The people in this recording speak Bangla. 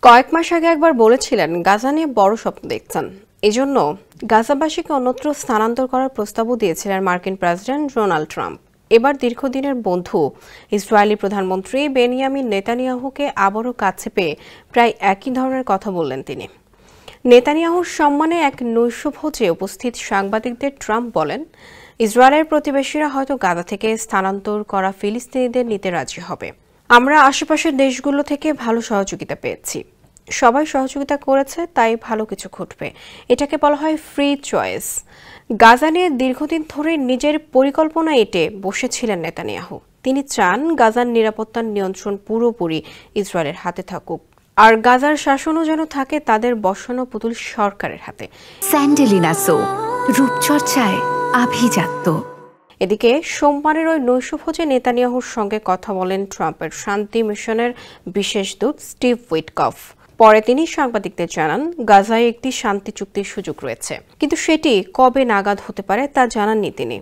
কয়েক মাস আগে একবার বলেছিলেন গাজা নিয়ে বড় স্বপ্ন দেখছেন, এজন্য গাজাবাসীকে অন্যত্র স্থানান্তর করার প্রস্তাবও দিয়েছিলেন মার্কিন প্রেসিডেন্ট ডোনাল্ড ট্রাম্প। এবার দীর্ঘদিনের বন্ধু ইসরায়েলি প্রধানমন্ত্রী বেনিয়ামিন নেতানিয়াহুকে আবারও কাছে পেয়ে প্রায় একই ধরনের কথা বললেন তিনি। নেতানিয়াহুর সম্মানে এক নৈশভোজে উপস্থিত সাংবাদিকদের ট্রাম্প বলেন, ইসরায়েলের প্রতিবেশীরা হয়তো গাজা থেকে স্থানান্তর করা ফিলিস্তিনিদের নিতে রাজি হবে। আমরা আশেপাশের দেশগুলো থেকে ভালো সহযোগিতা পেয়েছি, সবাই সহযোগিতা করেছে, তাই ভালো কিছু ঘটবে। এটাকে বলা হয় ফ্রি চয়েস। গাজা নিয়ে দীর্ঘদিন ধরে নিজের পরিকল্পনা এঁটে বসেছিলেন নেতানিয়াহু। তিনি চান গাজার নিরাপত্তার নিয়ন্ত্রণ পুরোপুরি ইসরায়েলের হাতে থাকুক, আর গাজার শাসনও যেন থাকে তাদের বসানো পুতুল সরকারের হাতে। স্যান্ডেলিনা সো, রূপচর্চায় আভিজাত্য। এদিকে সোমবারের ওই নৈশভোজে নেতানিয়াহুর সঙ্গে কথা বলেন ট্রাম্পের শান্তি মিশনের বিশেষ দূত স্টিভ উইটকফ। পরে তিনি সাংবাদিকদের জানান, গাজায় একটি শান্তি চুক্তির সুযোগ রয়েছে, কিন্তু সেটি কবে নাগাদ হতে পারে তা জানাননি তিনি।